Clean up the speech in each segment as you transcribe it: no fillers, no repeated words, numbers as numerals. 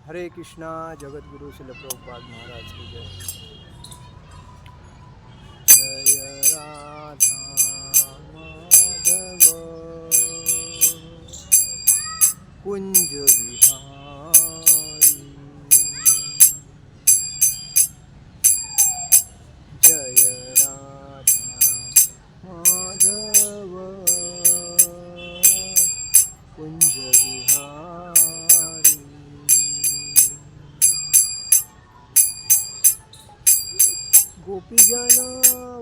हरे कृष्णा। जगत गुरु श्रील प्रभुपाद महाराज की जय। जय राधा माधव कुंज विहारी। जय राधा माधव कुंज विहारी। गोपीजन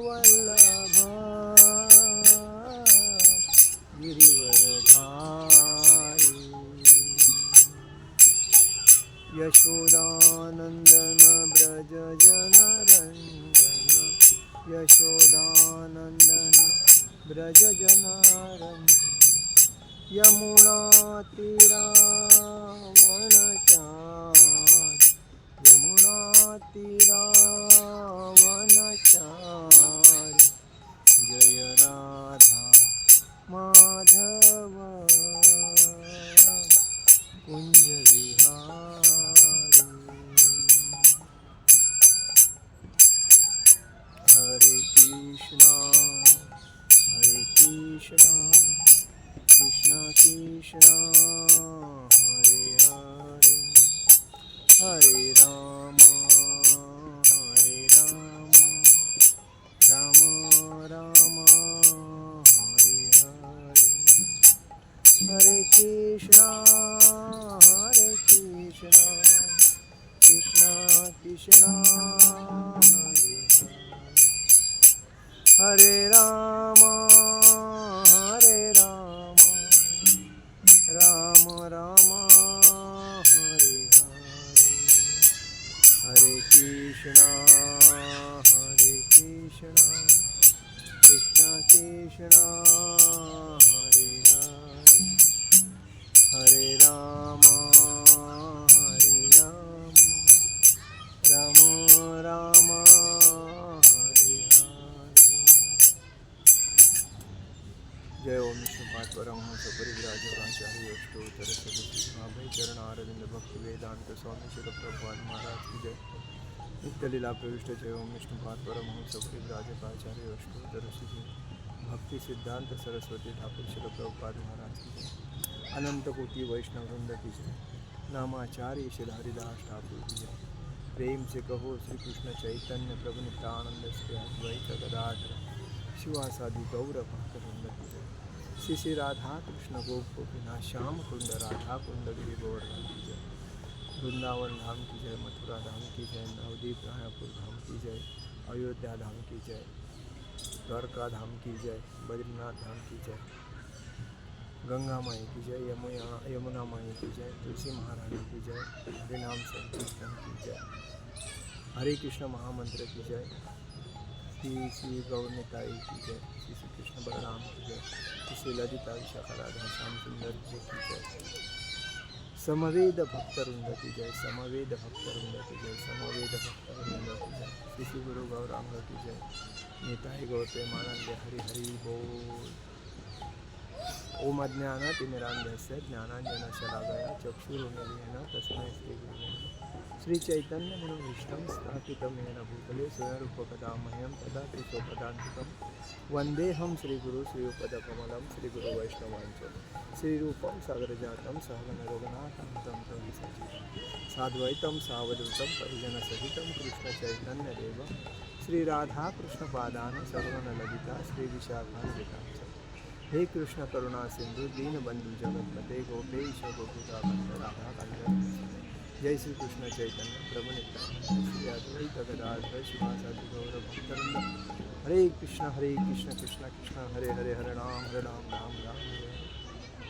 वल्लभ गिरिवरधारी। यशोदानंदन ब्रज जनरंजन। यशोदानंदन ब्रज जनरंजन। यमुना तीरावनचारि। यमुना तीरावनचारि। जय राधा माधव कुंज विहारी। हरे कृष्णा कृष्णा कृष्णा हरे हरे। हरे राम राम राम हरे हरे। हरे कृष्णा कृष्णा कृष्णा हरे हरे। हरे राम राम राम हरे हरे। हरे कृष्णा कृष्णा कृष्णा हरे हरे। हरे राम राम राम हरे हरे। जय ओम विष्णुपाद परमहंस परिव्राजकाचार्य अष्टोत्तर शतकोटि चरणारविंद भक्ति वेदांत स्वामी श्रील प्रभुपाद महाराज की जय। नित्य लीला प्रविष्ट जय ओम विष्णुपाद परमहंस परिव्राजकाचार्य अष्टोत्तर भक्ति सिद्धांत सरस्वती ठाकुर श्रील प्रभुपाद महाराज की जय। अनंत कोटि वैष्णव वृंद की जय। नामाचार्य श्री हरिदास ठाकुर की जय। प्रेम से कहो श्री कृष्ण चैतन्य प्रभु नित्यानंद श्री अद्वैत गदाधर शिवासादि गौर भक्तवृंद की जय। श्री श्री राधा कृष्ण गोपिनाथ श्याम कुंड राधा कुंड गिरि गोवर्धन की जय। वृंदावन धाम की जय। मथुरा धाम की जय। नवदीप रायपुर धाम की जय। अयोध्या धाम की जय। द्वारका धाम की जय। बद्रीनाथ धाम की जय। गंगा माई की जय। यमुना माई की जय। तुलसी महारानी की जय। हरिनाम संकीर्तन की जय। हरे कृष्ण महामंत्र की जय। श्री श्री गौरनिताई की जय। श्री श्री कृष्ण बलराम की जय। श्री श्री ललिता विशाखा राधा श्याम सुंदर जी की जय। समवेद भक्तवृंद की जय। समवेद भक्तवृंद की जय। समवेद भक्तवृंद की जय। श्री श्री गुरु गौरांग की जय। निताई गौर प्रेमानंद हरि हरि बोल। ओम अज्ञानातिमिरान्धस्य ज्ञानाञ्जनशलाकया चक्षुरुन्मीलितं तस्मै श्रीगुरवे नमः। श्रीचैतन्यमनोभीष्टं स्थापितं येन भूतले स्वयं रूपकदा मह्यं ददाति स्वपदान्तिकं। वन्देऽहं श्रीगुरु श्रीयुतपदकमलं श्रीगुरुवैष्णवाञ्च श्रीरूपं सागरजातं सहगण रघुनाथं तं सजीवं साद्वैतं सावधूतं परिजनसहितं कृष्णचैतन्यदेवं श्रीराधाकृष्णपादान् सहगणललिता श्रीविशाखान्वितां च। हे कृष्ण करुणा सिंधु दीनबंधु जगतपते गोपेश गोपिकाकांत राधा कांत। जय श्री कृष्ण चैतन्य प्रभु नित्यानंद श्री अद्वैत गदाधर शिवासादि गौर भक्तवृंद। हरे कृष्ण कृष्ण कृष्ण हरे हरे हरे राम राम राम हरे।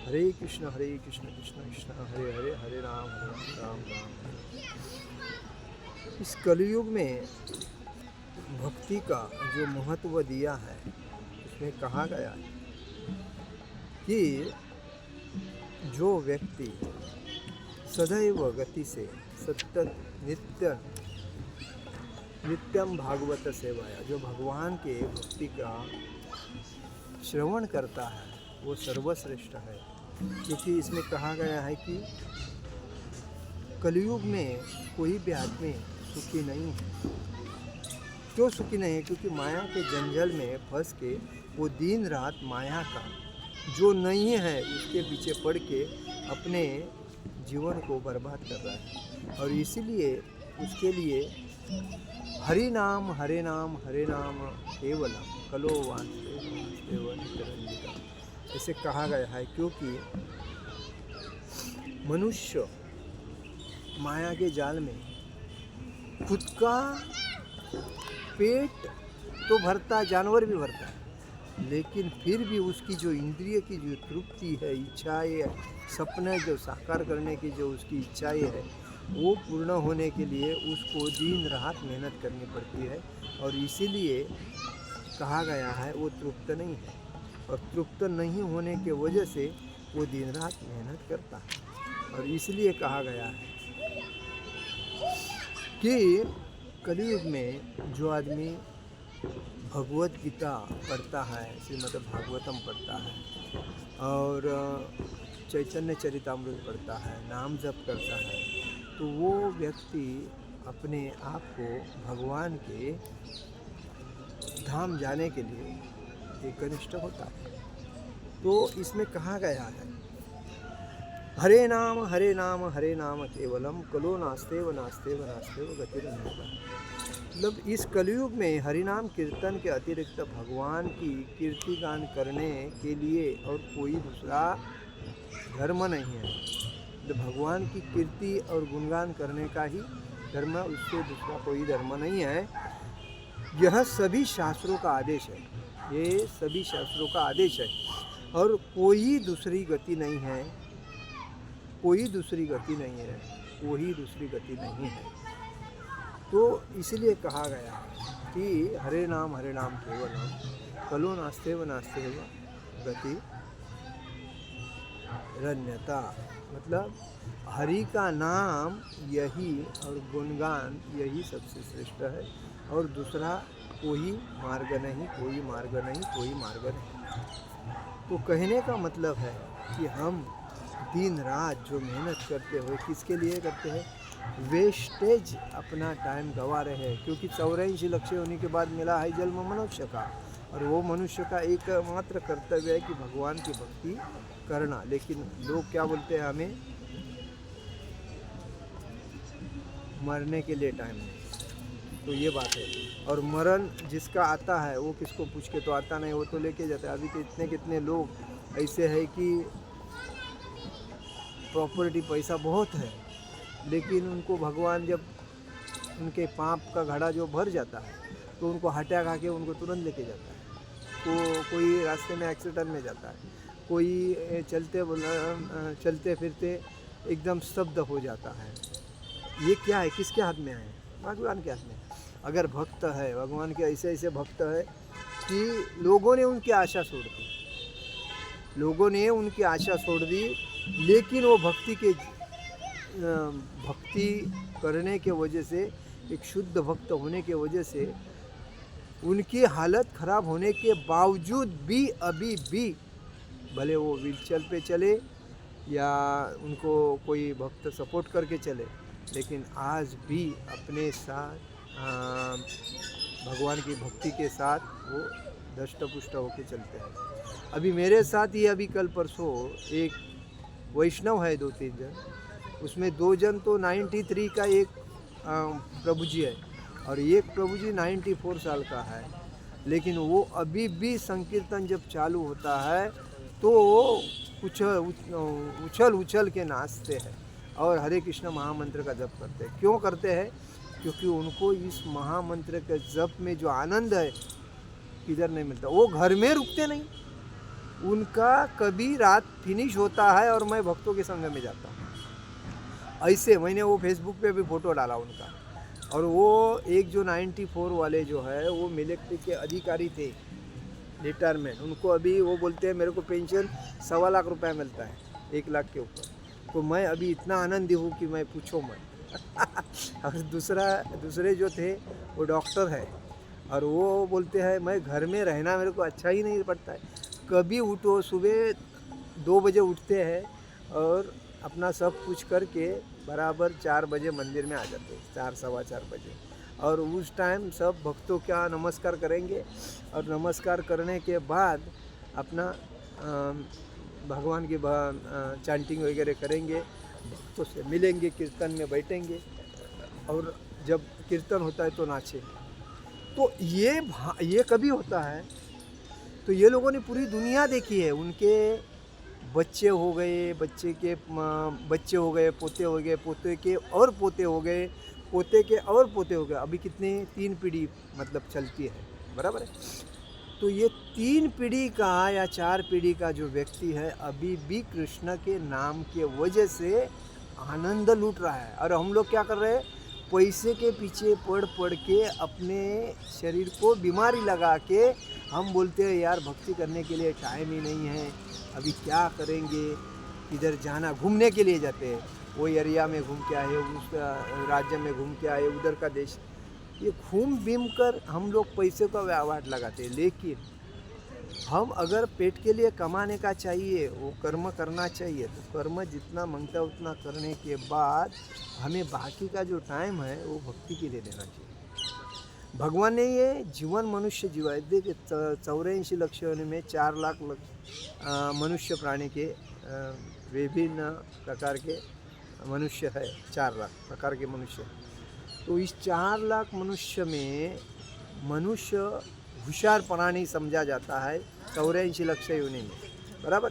हरे कृष्ण कृष्ण कृष्ण हरे हरे हरे राम राम राम हरे। इस कलयुग में भक्ति का जो महत्व दिया है उसमें कहा गया है कि जो व्यक्ति सदैव गति से सतत नित्यम भागवत सेवाया जो भगवान के भक्ति का श्रवण करता है वो सर्वश्रेष्ठ है। क्योंकि इसमें कहा गया है कि कलयुग में कोई भी आदमी सुखी नहीं है। क्यों सुखी नहीं है? क्योंकि माया के जंजाल में फंस के वो दिन रात माया का जो नहीं है उसके पीछे पड़ के अपने जीवन को बर्बाद कर रहा है। और इसीलिए उसके लिए हरि नाम हरे नाम हरे नाम केवलम कलो वासुदेव नित्यरंजिता ऐसे कहा गया है। क्योंकि मनुष्य माया के जाल में खुद का पेट तो भरता, जानवर भी भरता है, लेकिन फिर भी उसकी जो इंद्रिय की जो तृप्ति है, इच्छाएं, सपने जो साकार करने की जो उसकी इच्छाएं है, वो पूर्ण होने के लिए उसको दिन रात मेहनत करनी पड़ती है। और इसीलिए कहा गया है वो तृप्त नहीं है, और तृप्त नहीं होने के वजह से वो दिन रात मेहनत करता है। और इसलिए कहा गया है कि कलयुग में जो आदमी भगवत गीता पढ़ता है, श्रीमद् भागवतम पढ़ता है और चैतन्य चरितामृत पढ़ता है, नाम जप करता है, तो वो व्यक्ति अपने आप को भगवान के धाम जाने के लिए एकनिष्ठ होता है। तो इसमें कहा गया है हरे नाम हरे नाम केवलम कलो नास्तेव नास्तेव नास्तेव गतिरन्यथा। मतलब इस कलयुग में हरिनाम कीर्तन के अतिरिक्त भगवान की कीर्ति गान करने के लिए और कोई दूसरा धर्म नहीं है। तो भगवान की कीर्ति और गुणगान करने का ही धर्म, उससे दूसरा कोई धर्म नहीं है। यह सभी शास्त्रों का आदेश है, ये सभी शास्त्रों का आदेश है, और कोई दूसरी गति नहीं है, कोई दूसरी गति नहीं है, कोई दूसरी गति नहीं है। तो इसलिए कहा गया कि हरे नाम केवलम कलो नास्तेव नास्तेव गति रन्यता। मतलब हरि का नाम यही और गुणगान यही सबसे श्रेष्ठ है, और दूसरा कोई मार्ग नहीं, कोई मार्ग नहीं, कोई मार्ग नहीं। तो कहने का मतलब है कि हम दिन रात जो मेहनत करते हो, किसके लिए करते हैं? वेस्टेज अपना टाइम गंवा रहे हैं। क्योंकि 84 लक्ष होने के बाद मिला है जन्म मनुष्य का, और वो मनुष्य का एकमात्र कर्तव्य है कि भगवान की भक्ति करना। लेकिन लोग क्या बोलते हैं, हमें मरने के लिए टाइम है। तो ये बात है। और मरण जिसका आता है वो किसको पूछ के तो आता नहीं, वो तो लेके जाता है। अभी तो इतने कितने लोग ऐसे है कि प्रॉपर्टी पैसा बहुत है, लेकिन उनको भगवान जब उनके पाप का घड़ा जो भर जाता है तो उनको हटा खा के उनको तुरंत लेके जाता है। तो कोई रास्ते में एक्सीडेंट में जाता है, कोई चलते फिरते एकदम स्तब्ध हो जाता है। ये क्या है? किसके हाथ में है? भगवान के हाथ में। अगर भक्त है, भगवान के ऐसे ऐसे भक्त है कि लोगों ने उनकी आशा छोड़ दी, लोगों ने उनकी आशा छोड़ दी, लेकिन वो भक्ति करने के वजह से, एक शुद्ध भक्त होने के वजह से, उनकी हालत खराब होने के बावजूद भी अभी भी, भले वो व्हीलचेयर पे चले या उनको कोई भक्त सपोर्ट करके चले, लेकिन आज भी अपने साथ भगवान की भक्ति के साथ वो दष्टपुष्ट होकर चलते हैं। अभी मेरे साथ ही अभी कल परसों एक वैष्णव है, 2-3 जन, उसमें 2 जन तो 93 का एक प्रभु जी है, और एक प्रभु जी 94 साल का है। लेकिन वो अभी भी संकीर्तन जब चालू होता है तो उछल के नाचते हैं और हरे कृष्ण महामंत्र का जप करते हैं। क्यों करते हैं? क्योंकि उनको इस महामंत्र के जप में जो आनंद है किधर नहीं मिलता। वो घर में रुकते नहीं, उनका कभी रात फिनिश होता है और मैं भक्तों के संग में जाता हूँ। ऐसे मैंने वो फेसबुक पे भी फ़ोटो डाला उनका। और वो एक जो 94 वाले जो है वो मिलिट्री के अधिकारी थे, रिटायरमेंट। उनको अभी वो बोलते हैं मेरे को पेंशन 1.25 लाख रुपए मिलता है, 1 लाख के ऊपर। तो मैं अभी इतना आनंदी हूँ कि मैं पूछो मत। और दूसरे जो थे वो डॉक्टर है, और वो बोलते हैं मैं घर में रहना मेरे को अच्छा ही नहीं पड़ता है। कभी उठो, सुबह 2 बजे उठते हैं और अपना सब कुछ करके बराबर 4 बजे मंदिर में आ जाते, 4 सवा 4 बजे। और उस टाइम सब भक्तों का नमस्कार करेंगे और नमस्कार करने के बाद अपना भगवान की चैंटिंग वगैरह करेंगे, भक्तों से मिलेंगे, कीर्तन में बैठेंगे और जब कीर्तन होता है तो नाचे। तो ये कभी होता है तो ये लोगों ने पूरी दुनिया देखी है। उनके बच्चे हो गए, बच्चे हो गए, पोते हो गए, पोते के और पोते हो गए, पोते के और पोते हो गए। अभी कितने 3 पीढ़ी मतलब चलती है, बराबर है। तो ये 3 पीढ़ी का या 4 पीढ़ी का जो व्यक्ति है अभी भी कृष्ण के नाम के वजह से आनंद लूट रहा है। और हम लोग क्या कर रहे हैं, पैसे के पीछे पड़ के अपने शरीर को बीमारी लगा के हम बोलते हैं यार भक्ति करने के लिए टाइम ही नहीं है, अभी क्या करेंगे। इधर जाना, घूमने के लिए जाते हैं, वो एरिया में घूम के आए, उस राज्य में घूम के आए, उधर का देश, ये घूम बीम कर हम लोग पैसे का व्यवहार लगाते हैं। लेकिन हम अगर पेट के लिए कमाने का चाहिए, वो कर्म करना चाहिए, तो कर्म जितना मांगता है उतना करने के बाद हमें बाकी का जो टाइम है वो भक्ति के लिए देना चाहिए। भगवान ने ये जीवन मनुष्य जीवा है। देखिए 84 लक्ष में 4 लाख मनुष्य प्राणी के विभिन्न प्रकार के मनुष्य है, 4 लाख प्रकार के मनुष्य। तो इस 4 लाख मनुष्य में मनुष्य होशियार प्राणी समझा जाता है 84 लक्ष योनि में, बराबर।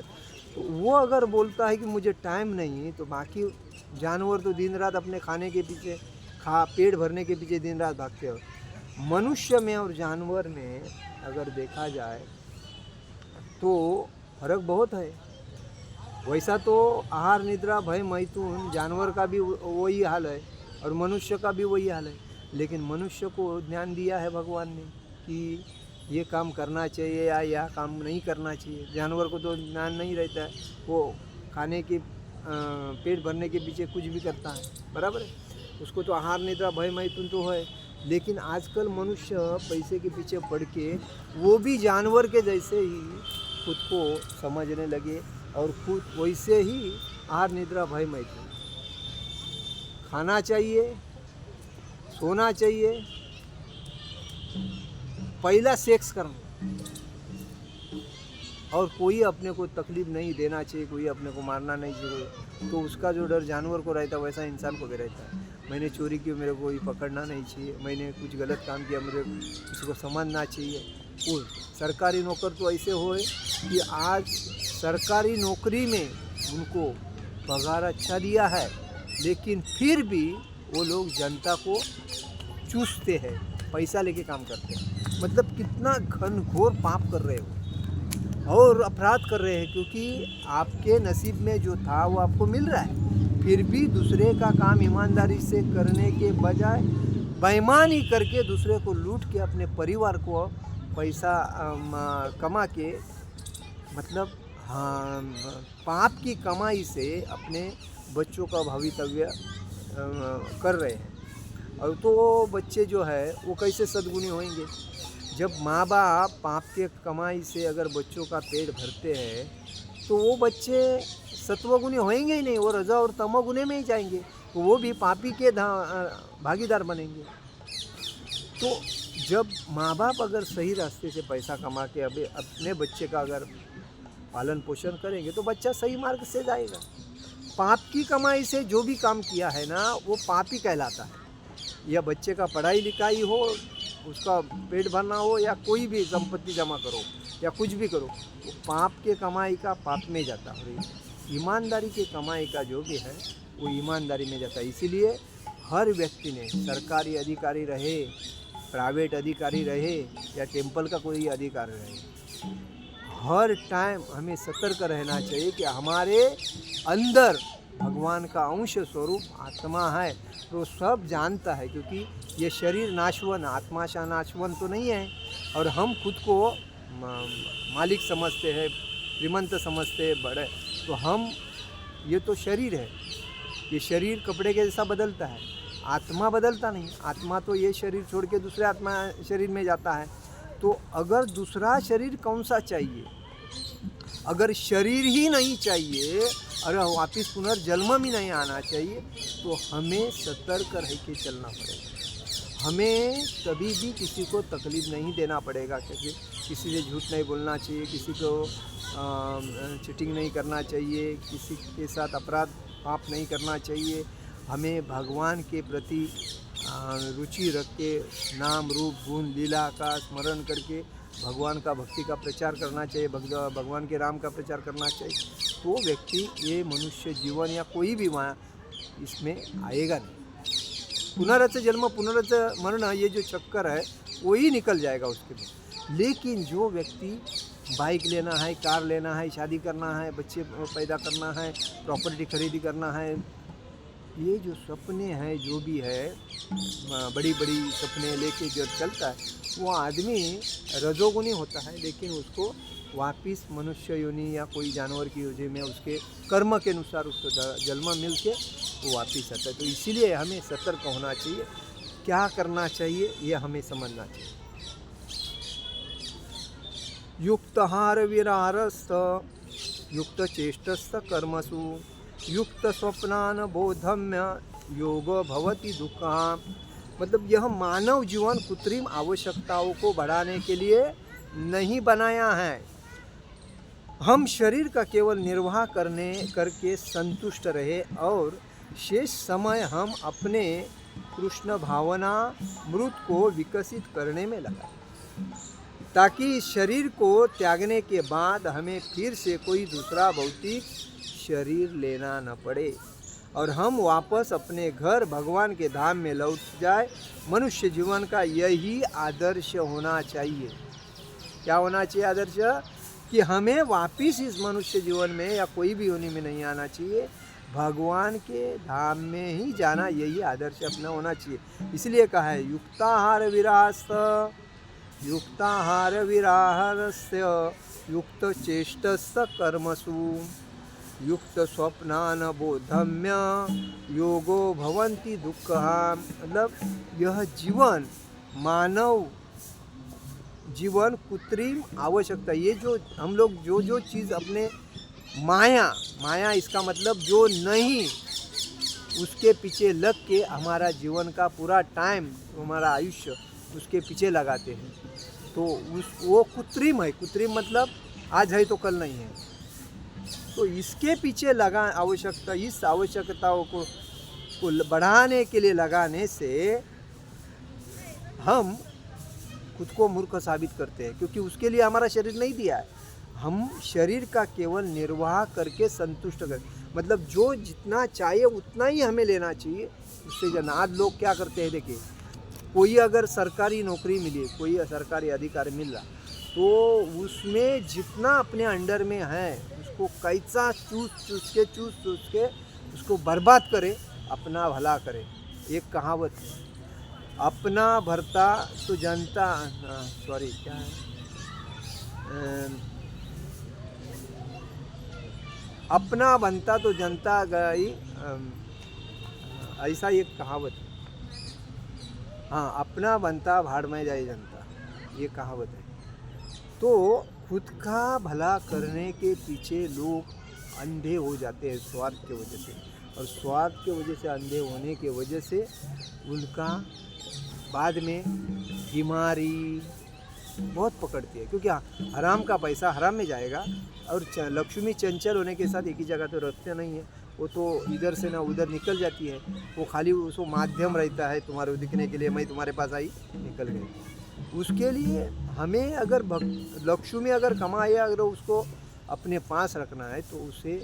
तो वो अगर बोलता है कि मुझे टाइम नहीं, तो बाकी जानवर तो दिन रात अपने खाने के पीछे पेट भरने के पीछे दिन रात भागते हो। मनुष्य में और जानवर में अगर देखा जाए तो फर्क बहुत है। वैसा तो आहार निद्रा भय मैथुन जानवर का भी वही हाल है और मनुष्य का भी वही हाल है। लेकिन मनुष्य को ज्ञान दिया है भगवान ने कि ये काम करना चाहिए या यह काम नहीं करना चाहिए। जानवर को तो ज्ञान नहीं रहता है, वो खाने के पेट भरने के पीछे कुछ भी करता है, बराबर है। उसको तो आहार निद्रा भय मैथुन तो है। लेकिन आजकल मनुष्य पैसे के पीछे पड़ के वो भी जानवर के जैसे ही खुद को समझने लगे और खुद वैसे ही आहार निद्रा भय मैथुन, खाना चाहिए, सोना चाहिए, पहला सेक्स करना, और कोई अपने को तकलीफ नहीं देना चाहिए, कोई अपने को मारना नहीं चाहिए। तो उसका जो डर जानवर को रहता है वैसा इंसान को भी रहता है। मैंने चोरी की, मेरे को कोई पकड़ना नहीं चाहिए, मैंने कुछ गलत काम किया, मुझे किसी को समझना चाहिए। और सरकारी नौकर तो ऐसे होए कि आज सरकारी नौकरी में उनको पगार अच्छा दिया है, लेकिन फिर भी वो लोग जनता को चूसते हैं, पैसा लेके काम करते हैं। मतलब कितना घनघोर पाप कर रहे हो और अपराध कर रहे हैं, क्योंकि आपके नसीब में जो था वो आपको मिल रहा है, फिर भी दूसरे का काम ईमानदारी से करने के बजाय बेईमानी करके दूसरे को लूट के अपने परिवार को पैसा कमा के, मतलब हाँ, पाप की कमाई से अपने बच्चों का भवितव्य कर रहे हैं। और तो वो बच्चे जो है वो कैसे सद्गुणी होंगे। जब माँ बाप पाप के कमाई से अगर बच्चों का पेट भरते हैं तो वो बच्चे सत्वगुणी होंगे ही नहीं, वो रजा और तमोगुणी में ही जाएंगे, तो वो भी पापी के भागीदार बनेंगे। तो जब माँ बाप अगर सही रास्ते से पैसा कमा के अभी अपने बच्चे का अगर पालन पोषण करेंगे तो बच्चा सही मार्ग से जाएगा। पाप की कमाई से जो भी काम किया है ना वो पापी कहलाता है। या बच्चे का पढ़ाई लिखाई हो, उसका पेट भरना हो, या कोई भी संपत्ति जमा करो या कुछ भी करो, वो पाप के कमाई का पाप में जाता है। ईमानदारी के कमाई का जो भी है वो ईमानदारी में जाता है। इसीलिए हर व्यक्ति ने, सरकारी अधिकारी रहे, प्राइवेट अधिकारी रहे या टेम्पल का कोई अधिकारी रहे, हर टाइम हमें सतर्क रहना चाहिए कि हमारे अंदर भगवान का अंश स्वरूप आत्मा है। तो सब जानता है, क्योंकि ये शरीर नाशवन, आत्मा सा नाशवन तो नहीं है। और हम खुद को मालिक समझते हैं, श्रीमंत समझते हैं, बड़े, तो हम, ये तो शरीर है, ये शरीर कपड़े के जैसा बदलता है, आत्मा बदलता नहीं। आत्मा तो ये शरीर छोड़ के दूसरे आत्मा शरीर में जाता है। तो अगर दूसरा शरीर कौन सा चाहिए, अगर शरीर ही नहीं चाहिए और वापस पुनर्जन्म भी नहीं आना चाहिए, तो हमें सतर्क रह के चलना पड़ेगा। हमें कभी भी किसी को तकलीफ़ नहीं देना पड़ेगा, क्योंकि किसी से झूठ नहीं बोलना चाहिए, किसी को चीटिंग नहीं करना चाहिए, किसी के साथ अपराध पाप नहीं करना चाहिए। हमें भगवान के प्रति रुचि रख के नाम रूप गुण लीला का स्मरण करके भगवान का भक्ति का प्रचार करना चाहिए, भगवान के नाम का प्रचार करना चाहिए। तो व्यक्ति ये मनुष्य जीवन या कोई भी माया इसमें आएगा नहीं। पुनरच जन्म पुनरच मरण, ये जो चक्कर है वही निकल जाएगा उसके में। लेकिन जो व्यक्ति बाइक लेना है, कार लेना है, शादी करना है, बच्चे पैदा करना है, प्रॉपर्टी खरीदी करना है, ये जो सपने हैं जो भी है बड़ी बड़ी सपने लेके जो चलता है, वो आदमी रजोगुनी होता है, लेकिन उसको वापिस मनुष्य योनि या कोई जानवर की योनि में उसके कर्म के अनुसार उसको जन्म मिल के वो वापिस आता है। तो इसीलिए हमें सतर्क होना चाहिए, क्या करना चाहिए ये हमें समझना चाहिए। युक्तहार विरारस्त युक्त चेष्टस्थ कर्मसु युक्त स्वप्नान बोधम्य योग भवति दुःखा। मतलब यह मानव जीवन कृत्रिम आवश्यकताओं को बढ़ाने के लिए नहीं बनाया है। हम शरीर का केवल निर्वाह करके संतुष्ट रहे और शेष समय हम अपने कृष्ण भावना मृत को विकसित करने में लगाए, ताकि शरीर को त्यागने के बाद हमें फिर से कोई दूसरा भौतिक शरीर लेना न पड़े और हम वापस अपने घर भगवान के धाम में लौट जाए। मनुष्य जीवन का यही आदर्श होना चाहिए। क्या होना चाहिए आदर्श? कि हमें वापिस इस मनुष्य जीवन में या कोई भी योनि में नहीं आना चाहिए, भगवान के धाम में ही जाना, यही आदर्श अपना होना चाहिए। इसलिए कहा है युक्ताहार विराहस्य युक्त चेष्टस्थ कर्मसु युक्त स्वप्नान बोधम्य योगो भवन्ति दुःखा। मतलब यह जीवन मानव जीवन कृत्रिम आवश्यकता, ये जो हम लोग जो चीज़ अपने माया इसका मतलब जो नहीं, उसके पीछे लग के हमारा जीवन का पूरा टाइम, हमारा आयुष्य उसके पीछे लगाते हैं, तो वो कृत्रिम है। कृत्रिम मतलब आज है तो कल नहीं है। तो इसके पीछे लगा आवश्यकता, इस आवश्यकताओं को बढ़ाने के लिए लगाने से हम खुद को मूर्ख साबित करते हैं, क्योंकि उसके लिए हमारा शरीर नहीं दिया है। हम शरीर का केवल निर्वाह करके संतुष्ट कर, मतलब जो जितना चाहिए उतना ही हमें लेना चाहिए। उससे जन आज लोग क्या करते हैं, देखिए कोई अगर सरकारी नौकरी मिली, कोई सरकारी अधिकार मिल रहा, तो उसमें जितना अपने अंडर में है उसको कैसा चूस के उसको बर्बाद करे, अपना भला करे। एक कहावत है, अपना भरता तो जनता, सॉरी क्या है, अपना बनता तो जनता गई, ऐसा एक कहावत है। हाँ, अपना बनता भाड़ में जाए जनता, ये कहावत है। तो खुद का भला करने के पीछे लोग अंधे हो जाते हैं स्वार्थ के वजह से, और स्वार्थ के वजह से अंधे होने के वजह से उनका बाद में बीमारी बहुत पकड़ती है, क्योंकि हराम का पैसा हराम में जाएगा। और लक्ष्मी चंचल होने के साथ एक ही जगह तो रखते नहीं है, वो तो इधर से ना उधर निकल जाती है। वो खाली उसको माध्यम रहता है तुम्हारे दिखने के लिए, मैं तुम्हारे पास आई निकल गई। उसके लिए हमें अगर लक्ष्मी अगर कमाए, अगर उसको अपने पास रखना है, तो उसे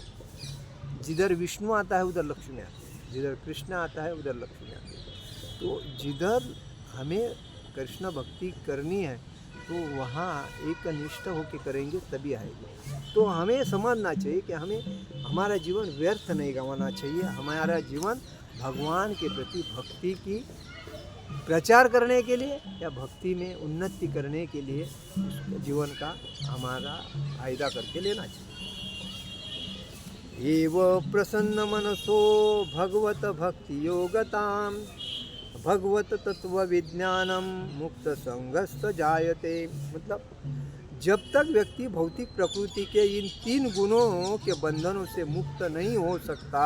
जिधर विष्णु आता है उधर लक्ष्मी आती है, जिधर कृष्ण आता है उधर लक्ष्मी आती है। तो जिधर हमें कृष्ण भक्ति करनी है तो वहाँ एक निष्ठ होकर करेंगे तभी आएगी। तो हमें समझना चाहिए कि हमें हमारा जीवन व्यर्थ नहीं गंवाना चाहिए। हमारा जीवन भगवान के प्रति भक्ति की प्रचार करने के लिए या भक्ति में उन्नति करने के लिए जीवन का हमारा फायदा करके लेना चाहिए। एव प्रसन्न मनसो भगवत भक्ति योगताम भगवत तत्व विज्ञानम मुक्त संगस्त जायते। मतलब जब तक व्यक्ति भौतिक प्रकृति के इन 3 गुणों के बंधनों से मुक्त नहीं हो सकता,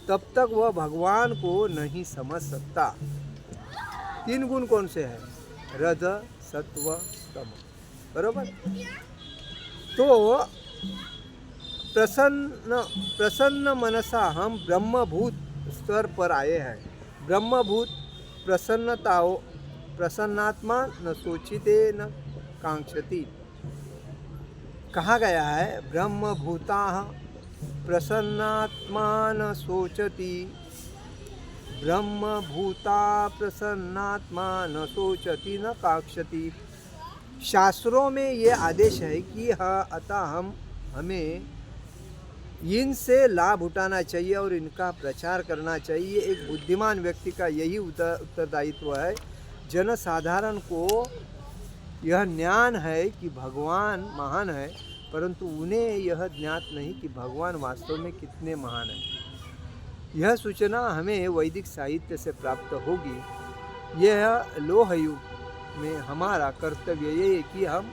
तब तक वह भगवान को नहीं समझ सकता। 3 गुण कौन से हैं? रज, सत्व, तम। बरोबर। तो प्रसन्न मनसा हम ब्रह्मभूत स्तर पर आए हैं। ब्रह्मभूत प्रसन्नात्मा न सोचिते न कांक्षति। कहा गया है ब्रह्मभूता प्रसन्नात्मा न सोचति, ब्रह्मभूता प्रसन्नात्मा न सोचति न कांक्षति। शास्त्रों में ये आदेश है कि अतः हमें इनसे लाभ उठाना चाहिए और इनका प्रचार करना चाहिए। एक बुद्धिमान व्यक्ति का यही उत्तरदायित्व है। जनसाधारण को यह ज्ञान है कि भगवान महान है, परंतु उन्हें यह ज्ञात नहीं कि भगवान वास्तव में कितने महान हैं। यह सूचना हमें वैदिक साहित्य से प्राप्त होगी। यह लोह युग में हमारा कर्तव्य ये है कि हम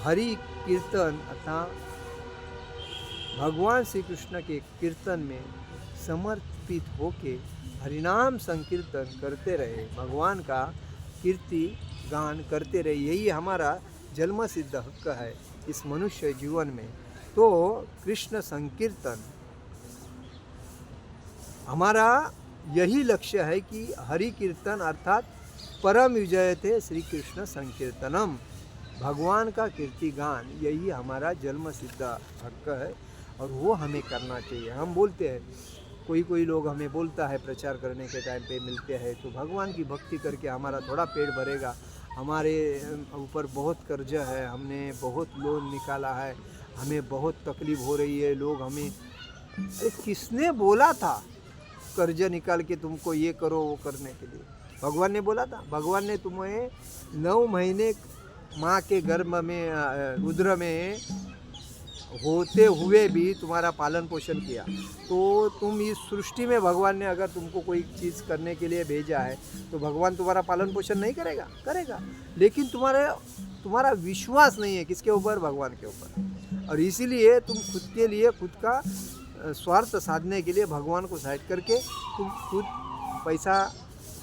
हरि कीर्तन अर्थात भगवान श्री कृष्ण के कीर्तन में समर्पित होके हरिनाम संकीर्तन करते रहे, भगवान का कीर्ति गान करते रहे। यही हमारा जन्म सिद्ध हक है इस मनुष्य जीवन में। तो कृष्ण संकीर्तन हमारा यही लक्ष्य है कि हरि कीर्तन अर्थात परम विजयते श्री कृष्ण संकीर्तनम, भगवान का कीर्ति गान, यही हमारा जन्म सिद्ध हक है और वो हमें करना चाहिए। हम बोलते हैं, कोई लोग हमें बोलता है प्रचार करने के टाइम पे मिलते हैं तो भगवान की भक्ति करके हमारा थोड़ा पेट भरेगा, हमारे ऊपर बहुत कर्ज है, हमने बहुत लोन निकाला है, हमें बहुत तकलीफ हो रही है, लोग हमें, अरे किसने बोला था कर्ज निकाल के तुमको ये करो वो करने के लिए? भगवान ने बोला था? भगवान ने तुम्हें 9 महीने माँ के गर्भ में उदर में होते हुए भी तुम्हारा पालन पोषण किया। तो तुम इस सृष्टि में भगवान ने अगर तुमको कोई चीज़ करने के लिए भेजा है तो भगवान तुम्हारा पालन पोषण नहीं करेगा? करेगा। लेकिन तुम्हारा विश्वास नहीं है किसके ऊपर? भगवान के ऊपर। और इसीलिए तुम खुद के लिए, खुद का स्वार्थ साधने के लिए भगवान को साइड करके तुम खुद पैसा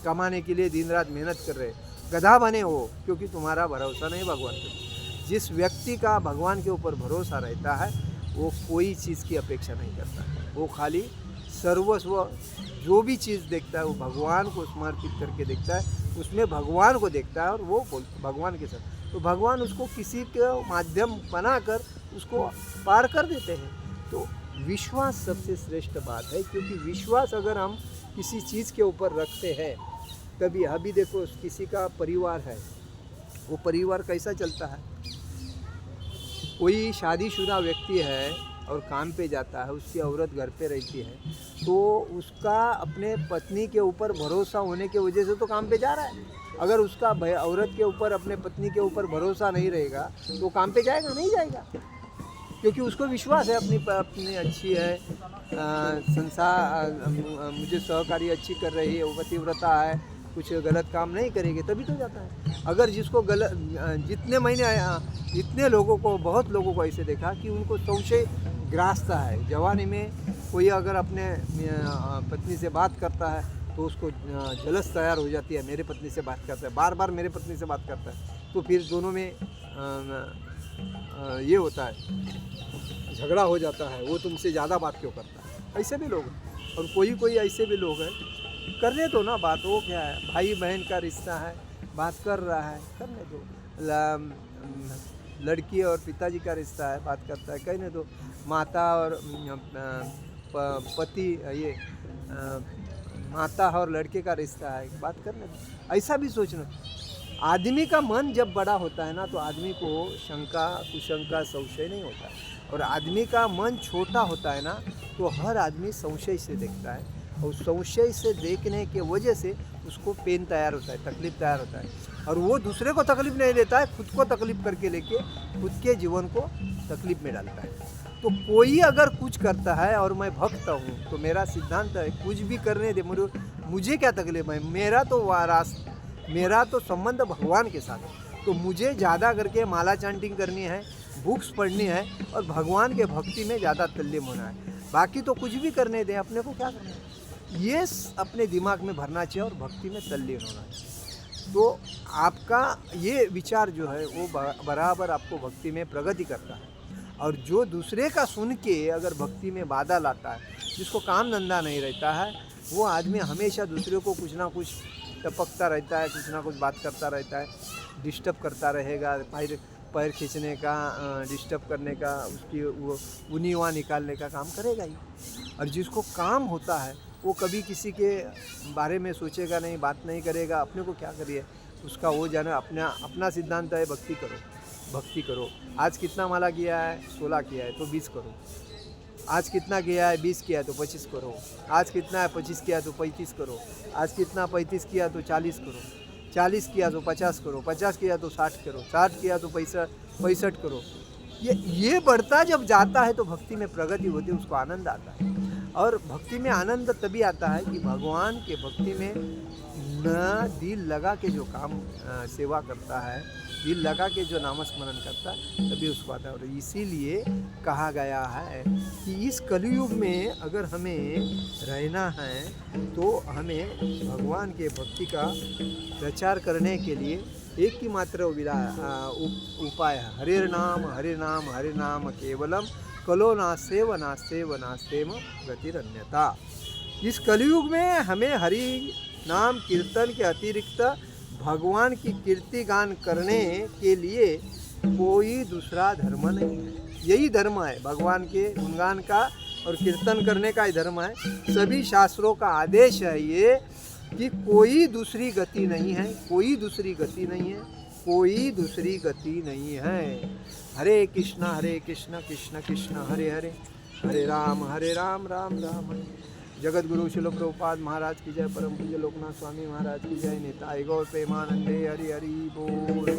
कमाने के लिए दिन रात मेहनत कर रहे, गधा बने हो, क्योंकि तुम्हारा भरोसा नहीं भगवान के ऊपर। जिस व्यक्ति का भगवान के ऊपर भरोसा रहता है वो कोई चीज़ की अपेक्षा नहीं करता, वो खाली सर्वस्व जो भी चीज़ देखता है वो भगवान को समर्पित करके देखता है, उसमें भगवान को देखता है और वो भगवान के साथ, तो भगवान उसको किसी के माध्यम बनाकर उसको पार कर देते हैं। तो विश्वास सबसे श्रेष्ठ बात है, क्योंकि विश्वास अगर हम किसी चीज़ के ऊपर रखते हैं, कभी अभी देखो किसी का परिवार है, वो परिवार कैसा चलता है? कोई शादीशुदा व्यक्ति है और काम पे जाता है, उसकी औरत घर पे रहती है, तो उसका अपने पत्नी के ऊपर भरोसा होने की वजह से तो काम पे जा रहा है। अगर उसका औरत के ऊपर, अपने पत्नी के ऊपर भरोसा नहीं रहेगा तो काम पे जाएगा? नहीं जाएगा, क्योंकि उसको विश्वास है अपनी पत्नी अच्छी है, संसार मुझे सहकारी अच्छी कर रही है, वो पतिव्रता है, कुछ गलत काम नहीं करेगी, तभी तो जाता है। अगर जिसको गलत, जितने लोगों को, बहुत लोगों को ऐसे देखा कि उनको संशय ग्रासता है, जवानी में कोई अगर अपने पत्नी से बात करता है तो उसको जलस तैयार हो जाती है, मेरे पत्नी से बात करता है, बार बार मेरे पत्नी से बात करता है, तो फिर दोनों में ये होता है, झगड़ा हो जाता है, वो तुमसे ज़्यादा बात क्यों करता है? ऐसे भी लोग हैं। और कोई ऐसे भी लोग हैं, करने दो ना बात, वो क्या है, भाई बहन का रिश्ता है, बात कर रहा है, करने दो। लड़की और पिताजी का रिश्ता है, बात करता है, कहने दो। माता और पति, ये माता और लड़के का रिश्ता है, बात करने दो। ऐसा भी सोचना। आदमी का मन जब बड़ा होता है ना, तो आदमी को शंका, कुशंका, संशय नहीं होता। और आदमी का मन छोटा होता है ना, तो हर आदमी संशय से देखता है, और संशय से देखने के वजह से उसको पेन तैयार होता है, तकलीफ तैयार होता है, और वो दूसरे को तकलीफ नहीं देता है, खुद को तकलीफ करके लेके खुद के जीवन को तकलीफ में डालता है। तो कोई अगर कुछ करता है और मैं भक्त हूँ, तो मेरा सिद्धांत है कुछ भी करने दे, मुझे क्या तकलीफ है, मेरा तो संबंध भगवान के साथ है। तो मुझे ज़्यादा करके माला चांटिंग करनी है, बुक्स पढ़नी है और भगवान के भक्ति में ज़्यादा तल्लीन होना है। बाकी तो कुछ भी करने दें, अपने को क्या करना है, ये अपने दिमाग में भरना चाहिए और भक्ति में तल्लीन होना चाहिए। तो आपका ये विचार जो है वो बराबर आपको भक्ति में प्रगति करता है। और जो दूसरे का सुन के अगर भक्ति में बाधा लाता है, जिसको काम धंधा नहीं रहता है, वो आदमी हमेशा दूसरे को कुछ ना कुछ टपकता रहता है, कुछ ना कुछ बात करता रहता है, डिस्टर्ब करता रहेगा, पैर खींचने का, डिस्टर्ब करने का, उसकी वो ऊनी वहाँ निकालने का काम करेगा ही। और जिसको काम होता है वो कभी किसी के बारे में सोचेगा नहीं, बात नहीं करेगा, अपने को क्या करिए उसका वो जाने। अपना सिद्धांत है भक्ति करो, भक्ति करो। आज कितना माला किया है, 16 किया है तो 20 करो। आज कितना किया है, 20 किया है तो 25 करो। आज कितना है, 25 किया तो 35 करो। आज कितना 35 किया तो 40 करो। 40 किया तो 50 करो। 50 किया तो 60 करो। 60 किया तो 65 करो। ये बढ़ता जब जाता है तो भक्ति में प्रगति होती है, उसको आनंद आता है। और भक्ति में आनंद तभी आता है कि भगवान के भक्ति में न दिल लगा के जो काम सेवा करता है, दिल लगा के जो नामस्मरण करता है, तभी उसको आता है। और इसीलिए कहा गया है कि इस कलयुग में अगर हमें रहना है तो हमें भगवान के भक्ति का प्रचार करने के लिए एक ही मात्र उपाय है, हरे नाम केवलम कलो नास्तेव नास्तेव नास्तेम गतिरन्यता। इस कलयुग में हमें हरि नाम कीर्तन के अतिरिक्त भगवान की कीर्ति गान करने के लिए कोई दूसरा धर्म नहीं है। यही धर्म है, भगवान के गुणगान का और कीर्तन करने का ही धर्म है। सभी शास्त्रों का आदेश है ये कि कोई दूसरी गति नहीं है, कोई दूसरी गति नहीं है, कोई दूसरी गति नहीं है। हरे कृष्णा कृष्ण कृष्ण हरे हरे, हरे राम राम राम हरे। जगत गुरु शिल प्रभुपाद महाराज की जय, परम पूज्य लोकनाथ स्वामी महाराज की जय। निताई गौर प्रेमानंदे हरि हरि बोल।